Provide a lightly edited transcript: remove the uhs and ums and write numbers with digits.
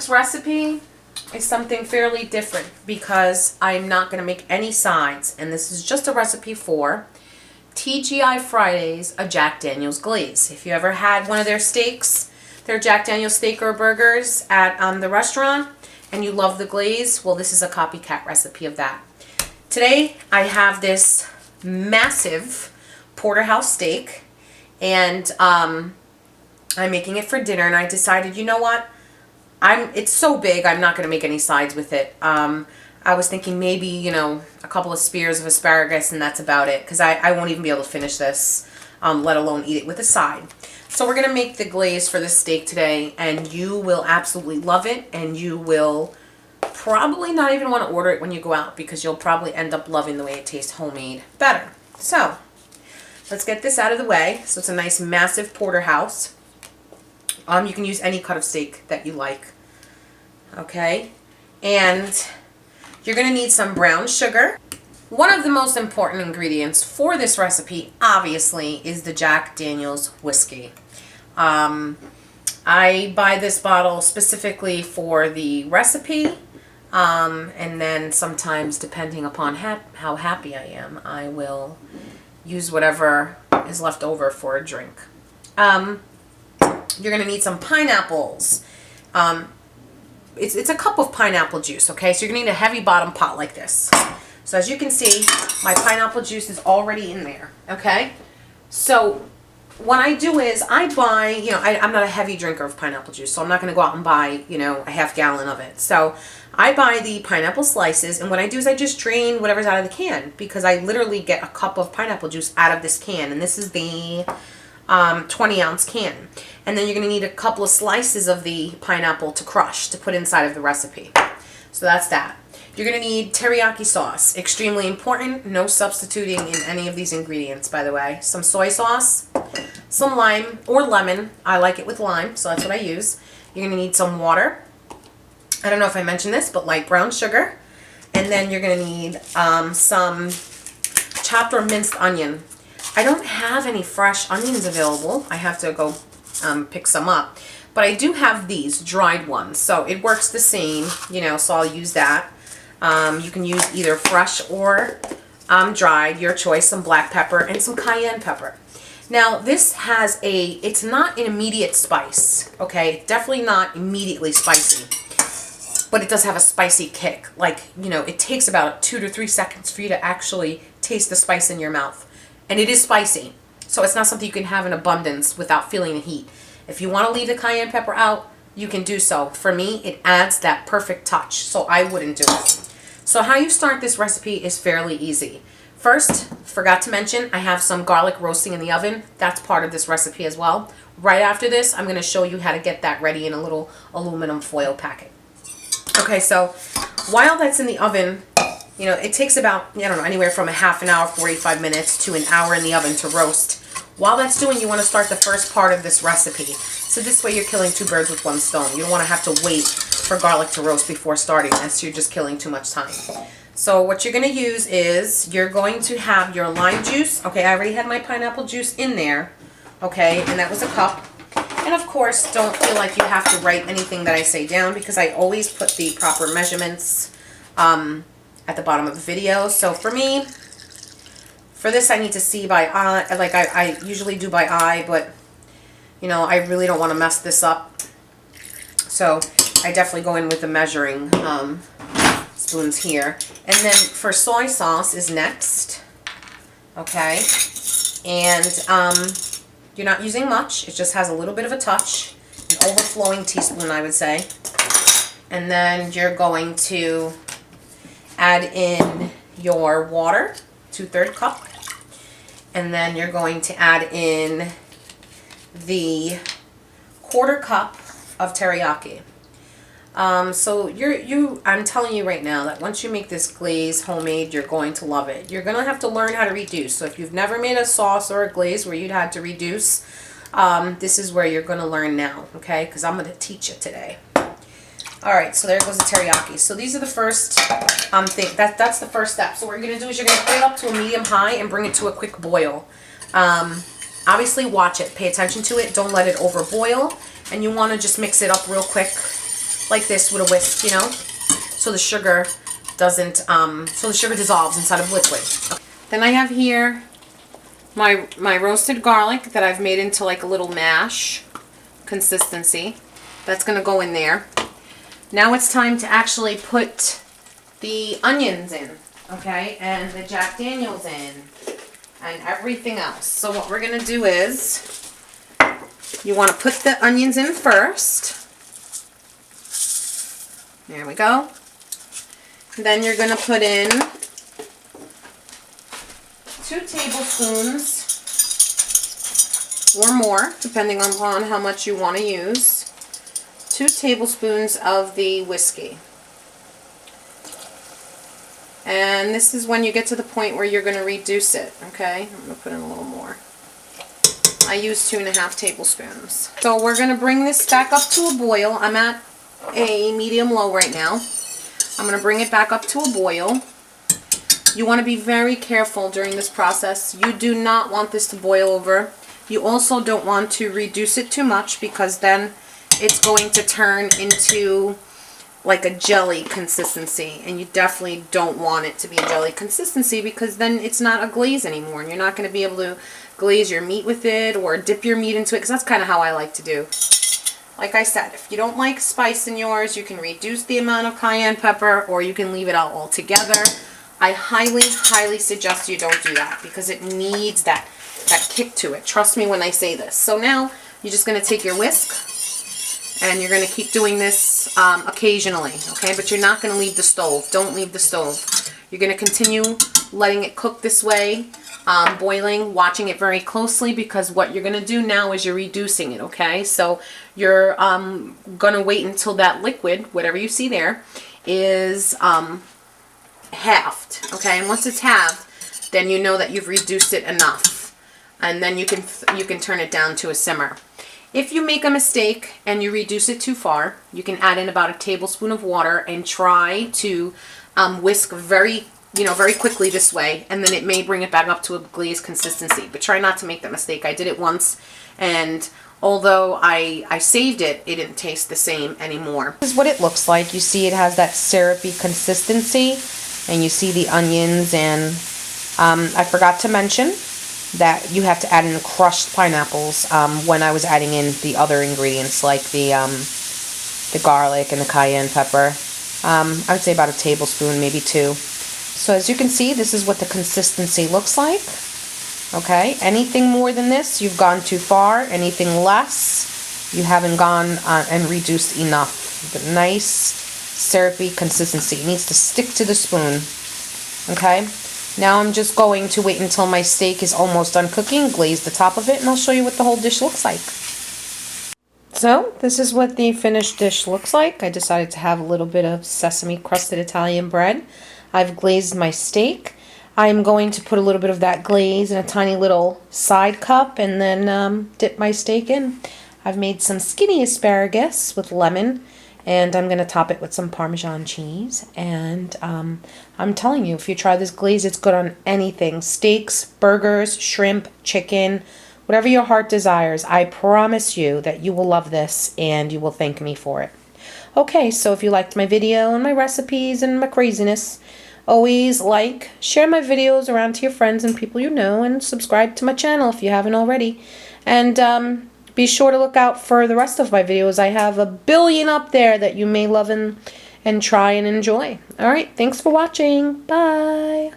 this recipe is something fairly different because I'm not going to make any sides, and this is just a recipe for TGI Fridays, a Jack Daniel's glaze. If you ever had one of their steaks, their Jack Daniel's steak or burgers at the restaurant, and you love the glaze, well, this is a copycat recipe of that. Today, I have this massive porterhouse steak, and I'm making it for dinner, and I decided, you know what? It's so big, I'm not going to make any sides with it. I was thinking maybe, you know, a couple of spears of asparagus, and that's about it, because I won't even be able to finish this, let alone eat it with a side. So we're going to make the glaze for this steak today, and you will absolutely love it, and you will probably not even want to order it when you go out, because you'll probably end up loving the way it tastes homemade better. So let's get this out of the way. So it's a nice massive porterhouse. You can use any cut of steak that you like. Okay, and you're going to need some brown sugar. One of the most important ingredients for this recipe, obviously, is the Jack Daniel's whiskey. I buy this bottle specifically for the recipe, and then sometimes, depending upon how happy I am, I will use whatever is left over for a drink. You're going to need some pineapples. It's a cup of pineapple juice, okay? So you're going to need a heavy bottom pot like this. So as you can see, my pineapple juice is already in there, okay? So what I do is I buy, you know, I'm not a heavy drinker of pineapple juice, so I'm not going to go out and buy, you know, a half gallon of it. So I buy the pineapple slices, and what I do is I just drain whatever's out of the can, because I literally get a cup of pineapple juice out of this can, and this is the 20-ounce can. And then you're going to need a couple of slices of the pineapple to crush to put inside of the recipe. So that's that. You're going to need teriyaki sauce. Extremely important. No substituting in any of these ingredients, by the way. Some soy sauce, some lime or lemon. I like it with lime, so that's what I use. You're going to need some water. I don't know if I mentioned this, but light brown sugar. And then you're going to need some chopped or minced onion. I don't have any fresh onions available. I have to go pick some up. But I do have these dried ones, so it works the same, you know, so I'll use that. You can use either fresh or dried, your choice, some black pepper and some cayenne pepper. Now this has it's not an immediate spice, okay? Definitely not immediately spicy, but it does have a spicy kick. Like, you know, it takes about 2 to 3 seconds for you to actually taste the spice in your mouth. And it is spicy, so it's not something you can have in abundance without feeling the heat. If you want to leave the cayenne pepper out, you can do so. For me, it adds that perfect touch, so I wouldn't do it. So how you start this recipe is fairly easy. First, forgot to mention, I have some garlic roasting in the oven. That's part of this recipe as well. Right after this, I'm going to show you how to get that ready in a little aluminum foil packet. Okay, so while that's in the oven, you know, it takes about, I don't know, anywhere from a half an hour, 45 minutes to an hour in the oven to roast. While that's doing, you want to start the first part of this recipe. So this way you're killing 2 birds with 1 stone. You don't want to have to wait for garlic to roast before starting this. You're just killing too much time. So what you're going to use is you're going to have your lime juice. Okay, I already had my pineapple juice in there. Okay, and that was a cup. And of course, don't feel like you have to write anything that I say down, because I always put the proper measurements at the bottom of the video. So for me, for this I need to see by eye, like I usually do by eye, but you know, I really don't want to mess this up. So I definitely go in with the measuring spoons here. And then for soy sauce is next. Okay. And you're not using much. It just has a little bit of a touch. An overflowing teaspoon, I would say. And then you're going to add in your water, 2/3 cup. And then you're going to add in the 1/4 cup of teriyaki. So I'm telling you right now that once you make this glaze homemade, you're going to love it. You're going to have to learn how to reduce. So if you've never made a sauce or a glaze where you'd had to reduce, this is where you're going to learn now, okay? Because I'm going to teach you today. All right, so there goes the teriyaki. So these are the first thing. That's the first step. So what you're going to do is you're going to put it up to a medium-high and bring it to a quick boil. Obviously, watch it. Pay attention to it. Don't let it overboil. And you want to just mix it up real quick like this with a whisk, you know, so the sugar doesn't, so the sugar dissolves inside of liquid. Then I have here my roasted garlic that I've made into like a little mash consistency. That's going to go in there. Now it's time to actually put the onions in, okay, and the Jack Daniels in, and everything else. So what we're going to do is, you want to put the onions in first. There we go. Then you're going to put in 2 tablespoons or more, depending upon how much you want to use. 2 tablespoons of the whiskey. And this is when you get to the point where you're going to reduce it, okay? I'm going to put in a little more. I use 2.5 tablespoons. So we're going to bring this back up to a boil. I'm at a medium-low right now. I'm going to bring it back up to a boil. You want to be very careful during this process. You do not want this to boil over. You also don't want to reduce it too much, because then it's going to turn into like a jelly consistency, and you definitely don't want it to be a jelly consistency, because then it's not a glaze anymore, and you're not going to be able to glaze your meat with it or dip your meat into it, because that's kind of how I like to do. Like I said, if you don't like spice in yours, you can reduce the amount of cayenne pepper, or you can leave it out altogether. I highly, highly suggest you don't do that, because it needs that kick to it. Trust me when I say this. So now you're just going to take your whisk, and you're going to keep doing this occasionally, okay? But you're not going to leave the stove. Don't leave the stove. You're going to continue letting it cook this way, boiling, watching it very closely, because what you're going to do now is you're reducing it, okay? So you're going to wait until that liquid, whatever you see there, is halved, okay? And once it's halved, then you know that you've reduced it enough, and then you can turn it down to a simmer. If you make a mistake and you reduce it too far, you can add in about 1 tablespoon of water and try to whisk very quickly this way, and then it may bring it back up to a glaze consistency. But try not to make that mistake. I did it once, and although I saved it, it didn't taste the same anymore. This is what it looks like. You see it has that syrupy consistency, and you see the onions, and I forgot to mention that you have to add in crushed pineapples when I was adding in the other ingredients, like the garlic and the cayenne pepper. I would say about 1 tablespoon, maybe 2. So as you can see, this is what the consistency looks like. Okay, anything more than this, you've gone too far. Anything less, you haven't gone and reduced enough. The nice syrupy consistency. It needs to stick to the spoon. Okay. Now I'm just going to wait until my steak is almost done cooking, glaze the top of it, and I'll show you what the whole dish looks like. So this is what the finished dish looks like. I decided to have a little bit of sesame crusted Italian bread. I've glazed my steak. I'm going to put a little bit of that glaze in a tiny little side cup, and then dip my steak in. I've made some skinny asparagus with lemon, and I'm going to top it with some Parmesan cheese. And I'm telling you, if you try this glaze, it's good on anything. Steaks, burgers, shrimp, chicken, whatever your heart desires. I promise you that you will love this, and you will thank me for it. Okay, so if you liked my video and my recipes and my craziness, always like, share my videos around to your friends and people you know, and subscribe to my channel if you haven't already. And be sure to look out for the rest of my videos. I have 1 billion up there that you may love and try and enjoy. Alright, thanks for watching. Bye!